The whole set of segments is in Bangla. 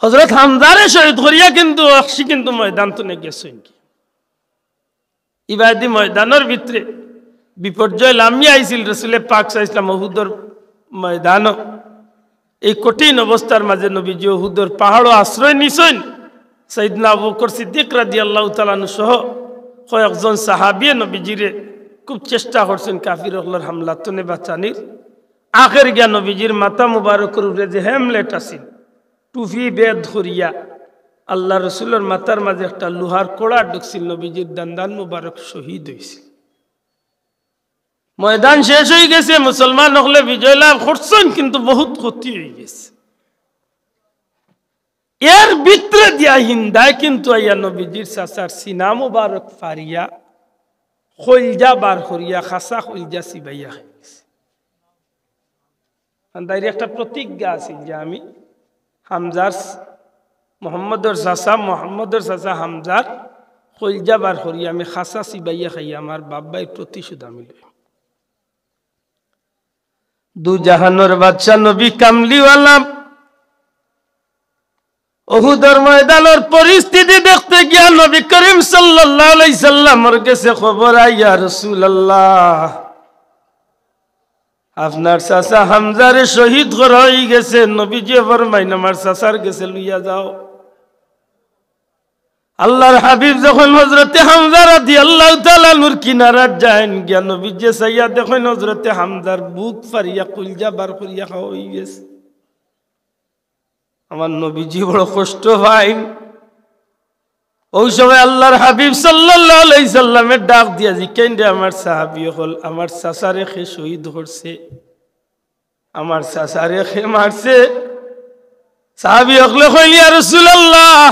হযরত হামজারে শহীদ করিয়া কিন্তু ওয়াহশী কিন্তু ময়দান তো নে গেছেন কি ইবাদি ময়দানের ভিতরে বিপর্যয় লামিয়ে আইছিল রাসূলে পাক সাল্লাল্লাহু আলাইহি ওয়াসাল্লাম উহুদের ময়দান এই কঠিন অবস্থার মাঝে নবীজি উহুদের পাহাড় আশ্রয় নিছেন সাইয়েদনা আবু বকর সিদ্দিক রাদিয়াল্লাহু তাআলা আনহু সহ কয়েকজন সাহাবী নবীজিরে খুব চেষ্টা করছেন কাফিরদের হামলা থেকে বাঁচানির আখের গিয়া নবীজির মাথা মুবারকের উপরে যে হেমলেট আছিল টুপি বেদ করিয়া আল্লাহ রাসূলের মাথার মাঝে একটা লোহার কোড়া ঢুকছিল নবীজির দান্দান মুবারক শহীদ হইছিল ময়দান শেষ হয়ে গেছে মুসলমান হলে বিজয় লাভ করছেন কিন্তু বহুত ক্ষতি হয়ে গেছে এর ভিতরে দিয়া হিন্দায় কিন্তু আইয়া নবীজির চাচার সিনা মুবারক ফারিয়া খলজা বার করিয়া খাসা খলজা সিবাইয়া হয়ে গেছে আন্দাইরে একটা প্রতিজ্ঞা আছিল যে আমি হামজার মোহাম্মদের চাচা হামজার খলজা বার করিয়া আমি খাসা সিবাইয়া খাইয়া আমার বাব্বাই প্রতিশোধ আমি লই দু জাহানের বাদশা নবী কামলিওয়ালা উহুদের ময়দানের পরিস্থিতি দেখতে গিয়া নবী করিম সাল্লাল্লাহু আলাইহি সাল্লামের কাছে খবর আইয়া রাসূলুল্লাহ আপনার চাচা হামজারে শহীদ করা হয়ে গেছে নবীজি ফরমাইন আমার চাচার কাছে লইয়া যাও আল্লাহর হাবিব যখন হযরতে হামজা রাদিয়াল্লাহু তাআলা নূর কিনারাত যান গিয়া নবীজি সাইয়া দেখেন হযরতে হামজার বুক ফারিয়া কলজা বার করিয়া খাওয়া হয়ে গেছে আমার নবীজি বড় কষ্ট পাইন ওই সময় আল্লাহর হাবিব সাল্লাল্লাহু আলাইহি সাল্লামের ডাক দিয়া জিকেন রে আমার সাহাবী হল আমার চাচারে খে শহীদ করছে আমার চাচারে খে মারছে সাহাবী হলে কইল ইয়া রাসূলুল্লাহ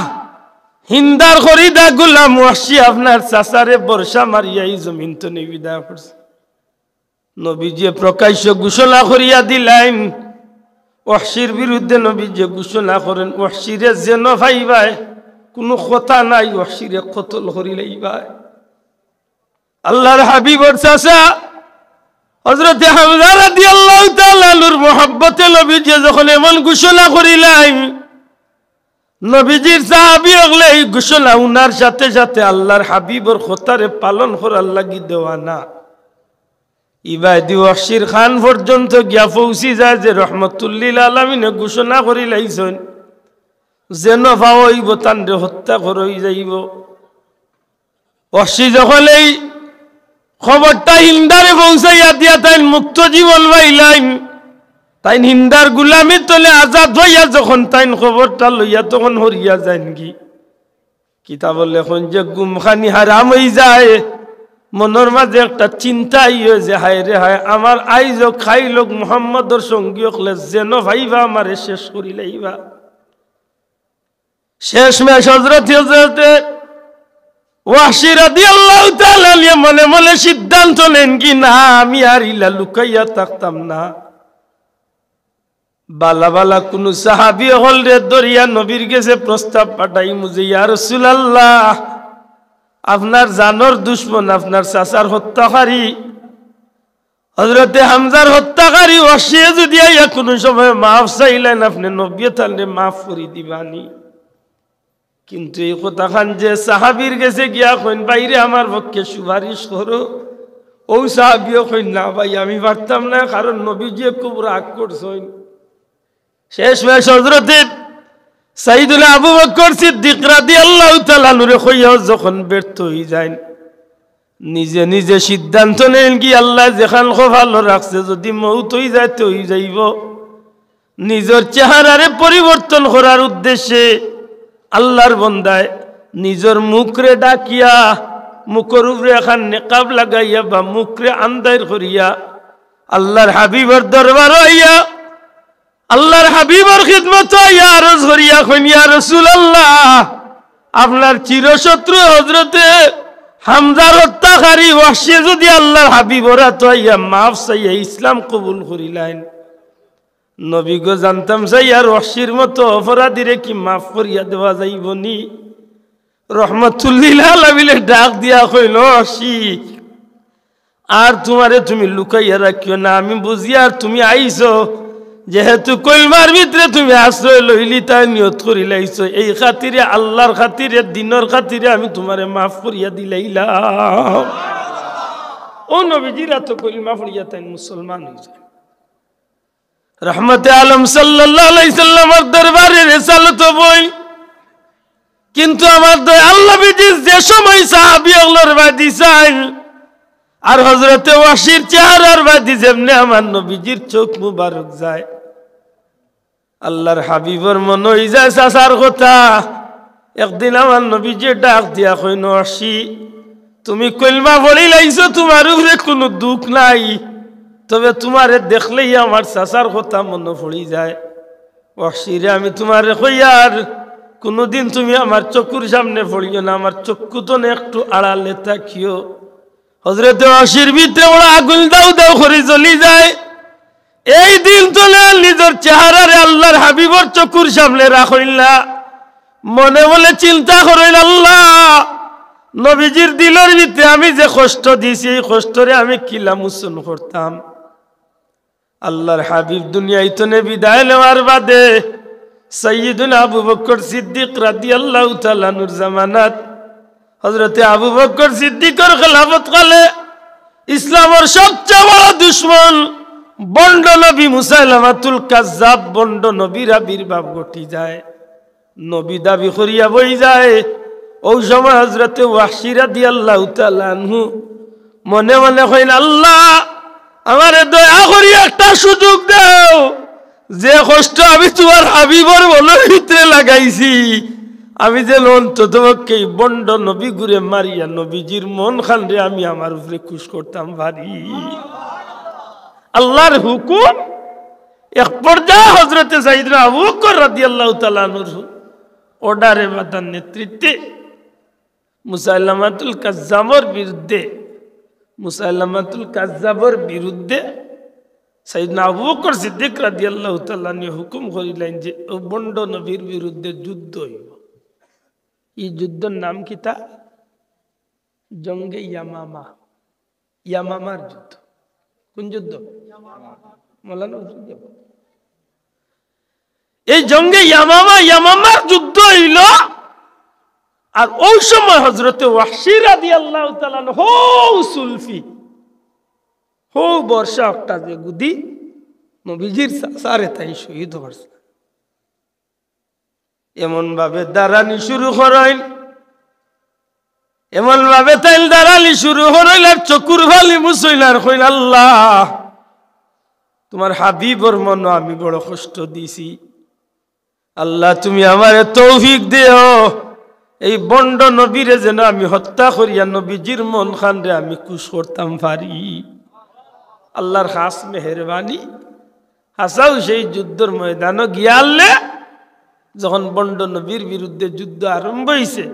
হিন্দার খরিদা গোলাম ওয়াহশী আপনার চাচারে বর্ষা মারিয়া এই জমিন তো নিবিদা করছে নবীজি প্রকাশ্য ঘোষণা করিয়া দিলেন ওয়াহশীর বিরুদ্ধে নবীজি ঘোষণা করেন ওয়াহশীরে যেন ভাইবাই কোনো কথা নাই ওয়াহশীরে কতল করিলেইবাই আল্লাহর হাবিবর চাচা হযরতে হামজা রাদিয়াল্লাহু তাআলা নূর মুহাব্বতে নবীজি যখন এমন ঘোষণা করিলেন নবীজির সাহাবী হলে এই ঘোষণা উনার সাথে সাথে আল্লাহর হাবিবর খতারে পালন করার লাগি দেওয়ানা ইবাদি ওয়াহশীর খান পর্যন্ত গিয়া পৌঁছি যায় যে রহমতুল্লিল আলামিনে ঘোষণা করি লাইছেন যেন পাওয়াইব তান্ডে হত্যা করই যাইব ওয়াহশী যখন এই খবরটা হিন্দারে পৌঁছাইয়া দিয়া তাই মুক্ত জীবন পাইলেন তাই হিন্দার গুলামি তলে আজাদ হইয়া যখন তাই খবরটা লইয়া তখন হরিয়া যান কি কিতাব লেখন যে গুমখানি হারাম হয়ে যায় মনের মাঝে একটা চিন্তা ইয়ে যে হায় রে হায় আমার আইজ খাই লোক মুহাম্মদর সঙ্গী হলে যেন ভাইবা আমারে শেষ করিলেইবা শেষ মেশ হযরতে ওয়াহশী রাদিয়াল্লাহু তাআলা মনে মনে সিদ্ধান্ত নেন কি না আমি আর ইলা লুকাইয়া থাকতাম না বালা বালা কোন সাহাবী হল রে দরিয়া নবীর কাছে প্রস্তাব পাঠাই মুজে ইয়া রাসূলুল্লাহ আপনার জানর দুশমন আপনার চাচার হত্যাকারী হযরতে হামজার হত্যাকারী ওয়াহশী যদি আইয়া কোন সময় মাফ চাইলেন আপনি নবী তাহলে মাফ করে দিবানি কিন্তু এই কথা খান যে সাহাবীর কাছে গিয়া কইন বাইরে আমার পক্ষে সুপারিশ করো ও সাহাবীও কইন না ভাই আমি পারতাম না কারণ নবীজি খুব রাগ করছেন শেষ মেশ হযরতে সাইয়েদুনা আবু বকর সিদ্দিক রাদিয়াল্লাহু তাআলা নূরে কইয়া যখন ব্যর্থ হই যায় নিজে নিজে সিদ্ধান্ত নেন কি আল্লাহ যেখান ভালো রাখছে যদি মউত হই যায় তো হই যাইব নিজের চেহারারে পরিবর্তন করার উদ্দেশ্যে আল্লাহর বন্দায় নিজের মুখরে ডাকিয়া মুখের উপরে এখন নেকাব লাগাইয়া বা মুখরে আন্দার করিয়া আল্লাহর হাবিবের দরবার হইয়া আল্লাহর হাবিবের খিদমত ইয়া আরজ করিয়া কইন ইয়া রাসূলুল্লাহ আপনার চিরশত্রু হযরতে হামজার হত্যাকারী ওয়াহশী যদি আল্লাহর হাবিবরা তো ইয়া মাফ চাইয়া ইসলাম কবুল করিলেন নবী গো জানতাম চাই আর ওয়াহশীর মতো অপরাধীরে কি মাফ করিয়া দেওয়া যাইবনি রহমাতুল্লিল আলামিনে ডাক দিয়া কইল ওয়াহশী আর তোমারে তুমি লুকাইয়া রাখিও না আমি বুঝি আর তুমি আইছো যেহেতু কলমার ভিতরে তুমি আশ্রয় লইলি তাই নিয়ত করি লাইছো এই খাতিরে আল্লাহর খাতিরে দিনের খাতিরে আমি তোমারে মাফ করিয়া দিলাইলাম। ও নবীজিরা তো কলমা পড়িয়া তাই মুসলমান হয়ে যায়। রহমতে আলম সাল্লাল্লাহু আলাইহি সাল্লামের দরবারে রিসালাত বই, কিন্তু আমার আল্লাহ নবীজি যে সময় সাহাবী ওগুলোর বাদি চাই আর হযরতে ওয়াসির চেহারার বাদি যেমনে আমার নবীজির চোখ মুবারক যায়, আল্লাহর হাবিবর মনে হই যায় চাচার কথা। একদিন আমার নবীজি ডাক দিয়া কইন, ওয়াসি তুমি কলমা পড়ি লাইছো, তোমার উপরে কোনো দুঃখ নাই, তবে তোমারে দেখলেই আমার চাচার কথা মনে পড়ি যায়। ওয়াসিরে আমি তোমারে কইয়ার কোনোদিন তুমি আমার চক্ষুর সামনে পড়িও না, আমার চক্ষু তো একটু আড়ালে থাকিও। হযরতে ওয়াসির ভিতরে ওরা আগুন দাও দাও করে জ্বলি যায়। এই দিন তোলে নিজের চেহারারে আল্লাহর হাবিবর চক্ষুর সামনে রাখইলা, মনে বলে চিন্তা করেন আল্লাহ নবীজির দিলের ভিতরে আমি যে কষ্ট দিছি এই কষ্টরে আমি কিলা মোচন করতাম। আল্লাহর হাবিব দুনিয়ায় তো বিদায় নেওয়ার বাদে সাইয়্যিদুনা আবু বকর সিদ্দিক রাদিয়াল্লাহু তাআলা আনহুর জামানাত হযরতে আবু বকর সিদ্দিকের খেলাফত কালে ইসলামের সবচেয়ে বড় দুশমন বন্ড নবী মুসাইলামাতুল কাজ্জাব বন্ড নবীর আবির্ভাব ঘটি যায়, নবী দাবি করিয়া বই যায়। ওই সময় হযরতে ওয়াহশী রাদিয়াল্লাহু তাআলা আনহু মনে মনে কইন, আল্লাহ আমারে দয়া করি একটা সুযোগ দাও, যে কষ্ট আমি তোমার হাবিবর মনের ভিতরে লাগাইছি আমি যে অন্ততপক্ষে বন্ড নবী ঘুরে মারিয়া নবীজির মন খানরে আমি আমার উপরে খুশ করতাম পারি। আল্লাহর হুকুম এক পর্যায়ে হযরতে সাইয়েদনা আবু বকর রাদিয়াল্লাহু তাআলা আনহুর অর্ডারে বাতার নেতৃত্বে মুসাইলামাতুল কাজ্জাবর বিরুদ্ধে সাইয়েদনা আবু বকর সিদ্দিক রাদিয়াল্লাহু তাআলা আনহু হুকুম করিলেন যে বন্ড নবীর বিরুদ্ধে যুদ্ধ হইব। এই যুদ্ধের নাম কি? তা জঙ্গে ইয়ামামা, ইয়ামামার যুদ্ধ। কোন যুদ্ধ? মৌলানা এই জঙ্গে ইয়ামামার যুদ্ধ হইল। আর ওই সময় হযরতে ওয়াহশী রাদিয়াল্লাহু তাআলা হো সুলফি হো বর্ষা একটা যে গুদি নবীজির সারে তাই শহীদ হয়েছে। এমন ভাবে দাঁড়ানি শুরু করেন, এমন ভাবে তাই দাঁড়ালি শুরু করেন আর চকুর ভালি মুসইলার কইল, আল্লাহ তোমার হাবিবর মন আমি বড় কষ্ট দিছি, আল্লাহ তুমি আমারে তৌফিক দিও এই বন্ড নবীরে যেন আমি হত্যা করিয়া নবীজির মন খানরে আমি খুশ করতাম পারি। আল্লাহর খাস মেহেরবানি হাসাও সেই যুদ্ধের ময়দানও গিয়ালে যখন বন্ড নবীর বিরুদ্ধে যুদ্ধ আরম্ভ হয়েছে,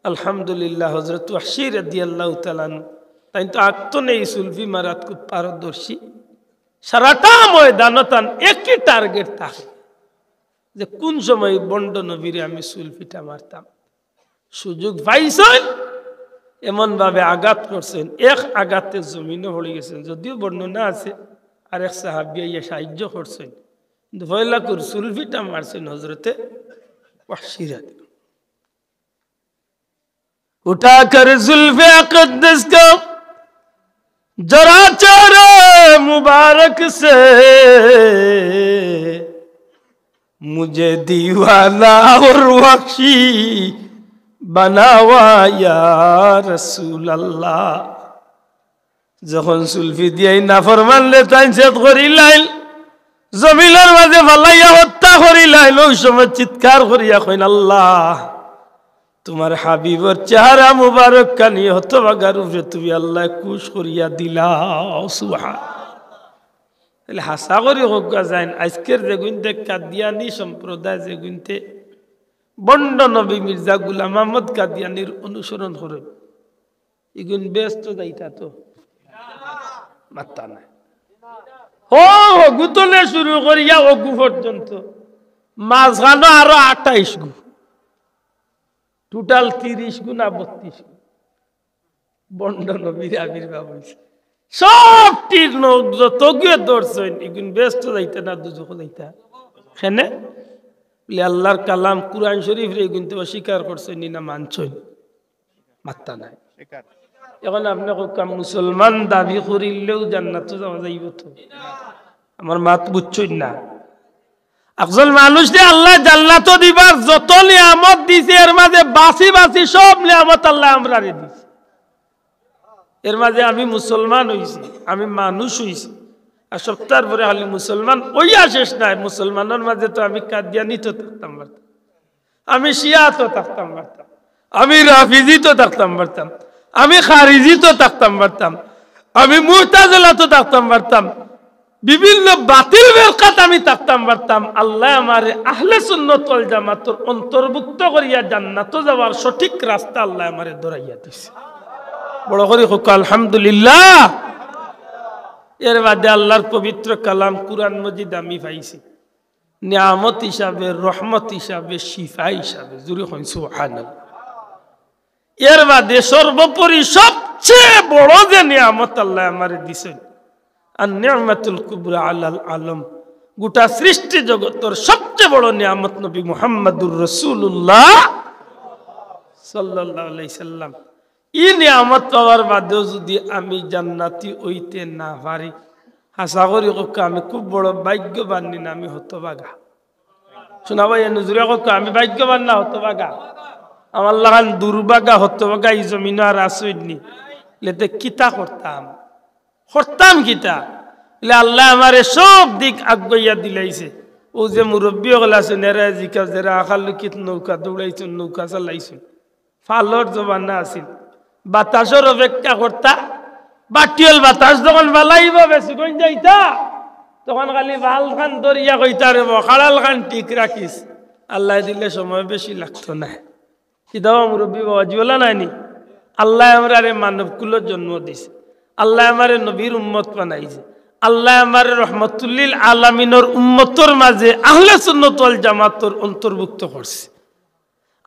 আলহামদুলিল্লাহ হযরত ওয়াহশী রাদিয়াল্লাহু তাআলা তাই তো আক্ত নেই সুলফি মারাত খুব পারদর্শী। সারাটা ময়দানও তান একই টার্গেট থাকে যে কোন সময় বন্ড নবীরে আমি সুলফিটা মারতাম। সুযোগ পাইছেন এমন ভাবে আঘাত করছেন, এক আঘাতে জমিনে পড়ে গেছেন। যদিও বর্ণনা আছে আর এক সাহাবী ইয়ে সাহায্য করছেন, কিন্তু ভয়লা করে সুলফিটা মারছেন হযরতে ওয়াহশী রাদিয়াল্লাহু। उठाकर जुल्फे अक़दस को जरा चेहरे मुबारक से मुझे दीवाना और वहशी बनावा या रसूल अल्लाह। যখন সুলফি দিয়ে নাফরমান লেতাইন সেদ করিলাইল জমিনের মাঝে ফালাইয়া হত্যা করিলাইল, ওই সময় চিৎকার করিয়া কইন, আল্লাহ তোমার হাবিবর চেহারা মুবারক কানি হতভাগার উপরে তুমি আল্লাহ খুশ করিয়া দিলাও। সুবহান হাসা করি হোকা যায়। আজকের যে গুনতে কাদিয়ানি সম্প্রদায় যে গুনতে বন্ড নবী মির্জা গুলাম আহমদ কাদিয়ানির অনুসরণ করে এগুন ব্যস্ত যাইতা তো মাত্তা নাই। গুতলে শুরু করিয়া অগু পর্যন্ত মাঝখানো আরো 28 গু, টোটাল 30 গুণ 32 বন্ড নবীর আবির্ভাব হয়েছে। সবটির যত গিয়ে দর্শন এগুন ব্যস্ত যাইতে না দুজক যাইতা হেনে বলে আল্লাহর কালাম কুরআন শরীফ রে কিন্তু অস্বীকার করছেন না মানছেন মাত্তা নাই এখন আপনি কাম মুসলমান দাবি করিলেও জান্নাতে যাওয়া যাইব তো আমার মাত বুঝছেন না একজন মানুষ যে আল্লাহ জান্নাত দিবার যত নিয়ামত দিছে এর মাঝে বাসি বাসি সব নিয়ামত আল্লাহ আমরারে দিছে এর মাঝে আমি মুসলমান হইছি আমি মানুষ হইছি আর সপ্তাহের পরে খালি মুসলমান ওইয়া শেষ নাই মুসলমানের মাঝে তো আমি কাদিয়ানি তো থাকতাম পারতাম আমি শিয়া তো থাকতাম পারতাম আমি রাফিজি তো থাকতাম পারতাম আমি খারিজি তো থাকতাম পারতাম আমি মুতাজিলা তো থাকতাম পারতাম বিভিন্ন বাতিল ফিরকাত আমি থাকতাম পারতাম আল্লাহ আমারে আহলে সুন্নাত ওয়াল জামাতের অন্তর্ভুক্ত করিয়া জান্নাতে যাওয়ার সঠিক রাস্তা আল্লাহ আমারে ধরাইয়া দিয়েছে বড় করে হোক আলহামদুলিল্লাহ এর বাদে আল্লাহর পবিত্র কালাম কুরআন মজিদ আমি পাইছি নিয়ামত হিসাবে রহমত হিসাবে শিফা হিসাবে জুরি হই সুবহানাল্লাহ এর বাদে সর্বোপরি সবচেয়ে বড় যে নিয়ামত আল্লাহ আমারে দিয়েছেন আর নিয়ামতুল কুবরা আলাল আলম গোটা সৃষ্টি জগতের সবচেয়ে বড় নিয়ামত নবী মুহাম্মদুর রাসূলুল্লাহ সাল্লাল্লাহু আলাইহি সাল্লাম এই নিয়ামত পাওয়ার বাদেও যদি আমি জান্নাতি হইতে না পারি আশা করি আমি খুব বড় ভাগ্যবান না আমি হতভাগা শোনা ভাই নজরে আমি ভাগ্যবান না হতভাগা আমার লাগান দুর্ভাগা হতভাগা এই জমিন আর আসইনি লেতে কিতা করতাম কিতা আল্লাহ আমারে সব দিক আগাইয়া দিলাইছে ও যে মুরব্বী হল আছে নেরা জিকা যারা আখালুকিত নৌকা দৌড়াইছেন নৌকা চালাইছেন ফালর জমানা আছিল বাতাসের অপেক্ষা করতা বাটিয়ল বাতাস যখন বালাইব বেশি কোন যাইতা তখন খালি ভাল খান দরিয়া কইতা রে খাড়াল খান ঠিক রাখিস আল্লাহ দিলে সময় বেশি লাগতো না কিদাও মুরব্বী বাবাজি বলা নাইনি আল্লাহ আমরা মানব কুলের জন্ম দিছে আল্লাহ আমারে নবীর উম্মত বানাইছে আল্লাহ আমারে রহমতুল্লিল আলামিনের উম্মতর মাঝে আহলে সুন্নাত ওয়াল জামাতের অন্তর্ভুক্ত করছে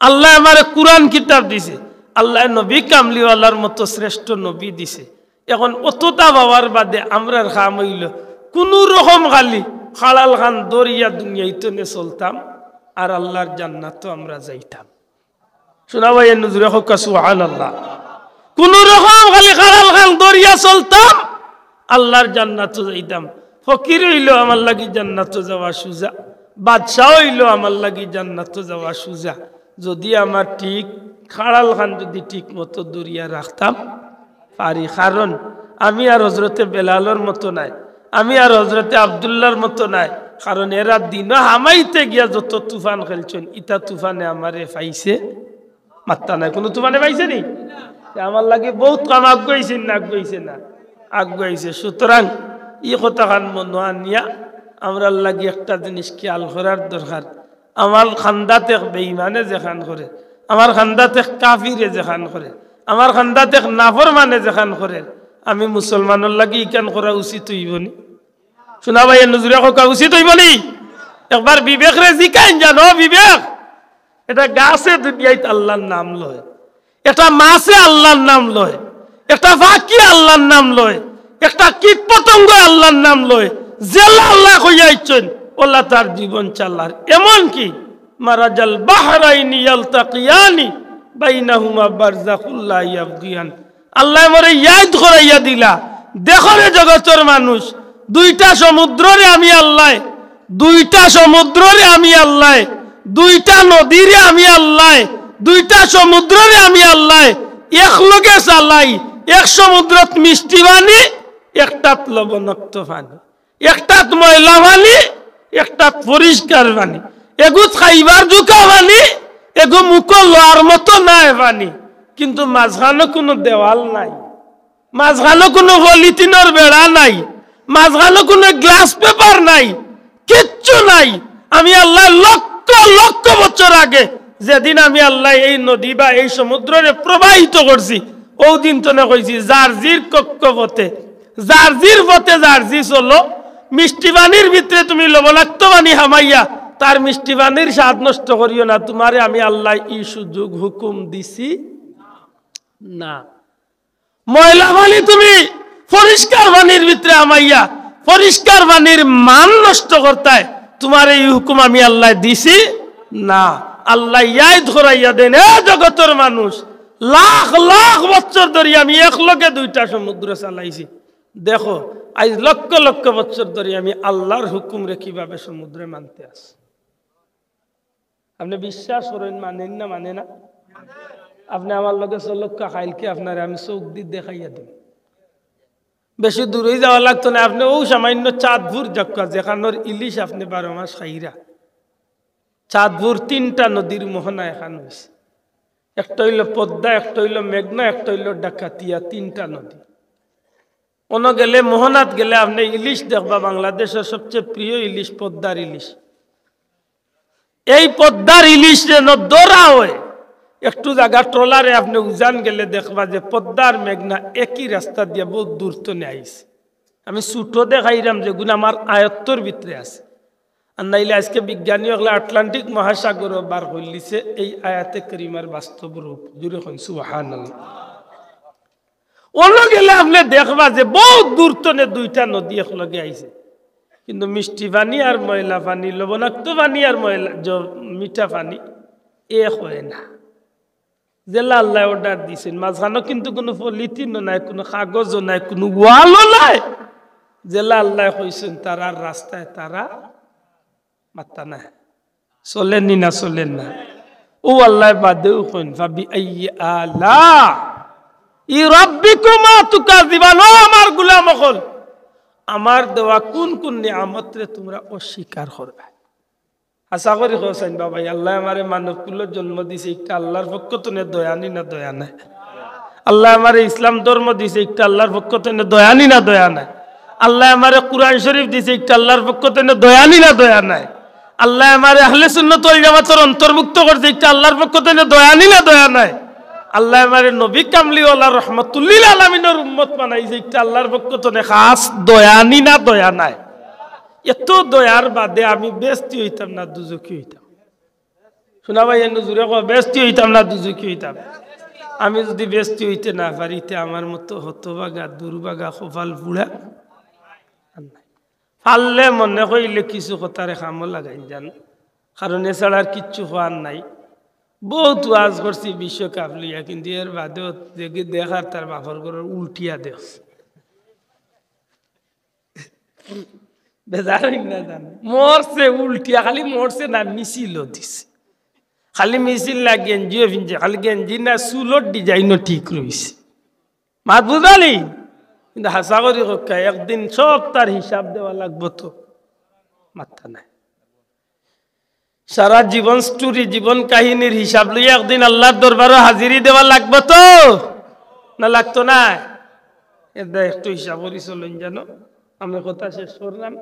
আল্লাহ আমারে কুরআন কিতাব দিছে আল্লাহ নবী কামলিওয়ালার মতো শ্রেষ্ঠ নবী দিছে এখন অতটা বাবার বাদে আমরার খাম হইল কোন রকম খালি খালাল খান দরিয়া দুনিয়াইতে চলতাম আর আল্লাহর জান্নাত আমরা যাইতাম শোনা ভাই নজরে হোক সুবহানাল্লাহ কোন রকম খালি খালাল খান দরিয়া চলতাম আল্লাহর জান্নাত যাইতাম ফকির হইল আমার লাগি জান্নাত যাওয়া সুজা বাদশাহ হইল আমার লাগি জান্নাত যাওয়া সুজা যদি আমার ঠিক খাড়াল খান যদি ঠিক মতো দরিয়া রাখতাম পারি কারণ আমি আর হজরতে বেলালর মতো নাই আমি আর হজরতে আব্দুল্লাহর মতো নাই কারণ এরা দিন হামাইতে গিয়া যত তুফান খেলছেন ইটা তুফানে আমারে পাইছে মাত্তা নাই কোনো তুফানে পাইছে নি আমার লাগে বহুত কম আগুয়াইছে না আগুয়াইছে সুতরাং ই কথা খান মনোয়া নিয়া আমরা লাগি একটা জিনিস খেয়াল করার দরকার আমার খান্দাতে বেঈমানে যেখান করে আমার খান্দাতে কাফিরে যেখান করে আমার খান্দাতে নাফরমানে যেখান করে আমি মুসলমানের লাগি ইকান করা উচিত হইবনি শোনা ভাই নজরে কা উচিত হইবনি একবার বিবেক রে জিকাইন জানো বিবেক এটা গাছে দুনিয়াতে আল্লাহর নাম লয় এটা মাছে আল্লাহর নাম লয় একটা ফাঁকি আল্লাহর নাম লয় একটা কীট পতঙ্গ আল্লাহর নাম লয় জেলা আল্লাহ কইয়াইছেন ওলা তার জীবন চালার এমন কি মারাজাল বাহরাইনি ইয়ালতাকিয়ানি বাইনাহুমা বারযাখুল লা ইয়াবগিয়ান আল্লাহ মরে ইয়াদ করাইয়া দিলা দেখো রে জগতের মানুষ দুইটা সমুদ্ররে আমি আল্লাহ দুইটা সমুদ্ররে আমি আল্লাহ দুইটা নদীরে আমি আল্লাহ দুইটা সমুদ্ররে আমি আল্লাহ এক লগে চালাই এক সমুদ্রত মিষ্টি পানি একটাত লবণাক্ত পানি একটাত ময়লা পানি একটাত পরিষ্কার পানি এগু খাইবার জুকা পানি এগু মুখ লোয়ার মতো নাই পানি কিন্তু মাঝখানে কোনো দেওয়াল নাই মাঝখানে কোনো পলিথিনের বেড়া নাই মাঝখানে কোনো গ্লাস পেপার নাই কিচ্ছু নাই আমি আল্লাহ লক্ষ লক্ষ বছর আগে যেদিন আমি আল্লাহ এই নদী বা এই সমুদ্রে প্রবাহিত করছি ওই দিন তো না কইছি জার্জির কক্ষপথে জার্জির পথে জার্জি চলো মিষ্টি পানির ভিতরে তুমি লবণাক্ত পানি হামাইয়া তার মিষ্টি পানির স্বাদ নষ্ট করিও না তোমারে আমি আল্লাহ ই সুযোগ হুকুম দিছি না ময়লা পানি তুমি পরিষ্কার পানির ভিতরে আমাইয়া পরিষ্কার পানির মান নষ্ট করতায় তোমার এই হুকুম আমি আল্লাহ দিছি না। আল্লাহ ইয়াই ধরাইয়া দেন, এ জগতের মানুষ, লাখ লাখ বছর ধরে আমি এক লগে দুইটা সমুদ্র চালাইছি, দেখো আজ লক্ষ লক্ষ বছর ধরে আমি আল্লাহর হুকুম রে কিভাবে সমুদ্রে মানতে আছি। আপনি বিশ্বাস করেন, মানেন না? মানে না? আপনি আমার লগে চলক্কা খাইলকে আপনার আমি চোখ দিয়ে দেখাইয়া দিন, বেশি দূরেই যাওয়া লাগতো না। আপনি ও সামান্য চাঁদপুর যাক্কা যেখানোর ইলিশ আপনি 12 মাস খাইরা। চাঁদপুর 3টা নদীর মোহনা এখান হয়েছে, একটা হইল পদ্মা, একটা হইল মেঘনা, একটা হইল ডাকাতিয়া, 3টা নদী। অন্য গেলে মোহনাত গেলে আপনি ইলিশ দেখবা, বাংলাদেশের সবচেয়ে প্রিয় ইলিশ পদ্মার ইলিশ। এই পদ্মার ইলিশ যেন দৌড়া হয়, একটু জায়গা ট্রলারে আপনি উজান গেলে দেখবা যে পদ্মার মেঘনা একই রাস্তা দিয়ে বহুত দূর তো আইছে। আমি ছুটো দেখাইলাম যেগুলো আমার আয়ত্তর ভিতরে আছে। আর নাইলে আজকে বিজ্ঞানী হলে আটলান্টিক মহাসাগর বার হইলিছে এই আয়াতে করিমার বাস্তব রূপ। জুড়ে হন সুবহানাল্লাহ। অন্য গেলে আপনি দেখবা যে বহুত দূর তো 2টা নদী একলগে আইছে, কিন্তু মিষ্টি পানি আর ময়লা পানি, লবণাক্ত পানি আর ময়লা মিঠা পানি এক হয় না। জেলা আল্লাহ অর্ডার দিয়েছেন, মাঝখানে কিন্তু কোনো পলিথিনও নাই, কোনো কাগজও নাই, কোনো ওয়ালও নাই। জেলা আল্লাহ কইছেন তারা রাস্তায় তারা মাত্তা না, চলেননি না চলেন না। ও আল্লাহ বাদেও কইন ভাবি আইয়ি আলা ই রাব্বিকুমা তুকাযিবান। ও আমার গোলাম সকল, আমার দেওয়া কোন কোন নিয়ামতরে তোমরা অস্বীকার করবে। আশা করি হোসেন বাবা, আল্লাহ আমারে মানব কুলের জন্ম দিছে, একটা আল্লাহর পক্ষ থেকে দয়ানি না দয়া নাই? আল্লাহ আমারে ইসলাম ধর্ম দিছে, একটা আল্লাহর পক্ষ থেকে দয়ানি না দয়া নাই? আল্লাহ আমারে কুরআন শরীফ দিছে, একটা আল্লাহর পক্ষ থেকে দয়ানি না দয়া নাই? আল্লাহ আমারে আহলে সুন্নাত ওয়াল জামাতের অন্তর্ভুক্ত করছে, একটা আল্লাহর পক্ষ থেকে দয়ানি না দয়া নাই? আল্লাহ আমারে নবী কামলিওয়ালা রহমাতুল্লিল আলামিনের উম্মত বানাইছে, একটা আল্লাহর পক্ষ থেকে খাস দয়ানি না দয়া নাই? এত দয়ার বাদে আমি বেস্তি হইতাম না দুজকি হইতাম? শোনা ভাই, জুড়ে বেস্তি হইতাম না দুজকি হইতাম? আমি যদি বেস্তি হইতে না পারিতে আমার মতো হতবাগা দুর্বাগা কপাল পুড়া পারলে মনে হইলে কিছু কথারে খামো লাগাই জান, কারণ এছাড়া আর কিচ্ছু হওয়ার নাই। বহুত ওয়াজ করছি বিশ্বকাপ লিয়া, কিন্তু এর বাদেও দেখি দেখার তার বাপর ঘরের উল্টিয়া দেখ বেজার না জান, মরছে উল্টিয়া, খালি মরছে না মিছিল দিছে, খালি মিছিল না গেঞ্জিও ফিনছে, খালি গেঞ্জি না চুলোর ডিজাইনও ঠিক রয়েছে। মাত বুঝালি? কিন্তু হাসা করি কক্ষা একদিন সব তার হিসাব দেওয়া লাগবো তো, মাথা নাই। সারা জীবন স্টোরি, জীবন কাহিনীর হিসাব লইয়া একদিন আল্লাহর দরবারও হাজিরি দেওয়া লাগবো তো, না লাগতো না? একটু হিসাব করি চলুন, জানো আমি কথা শেষ করলাম।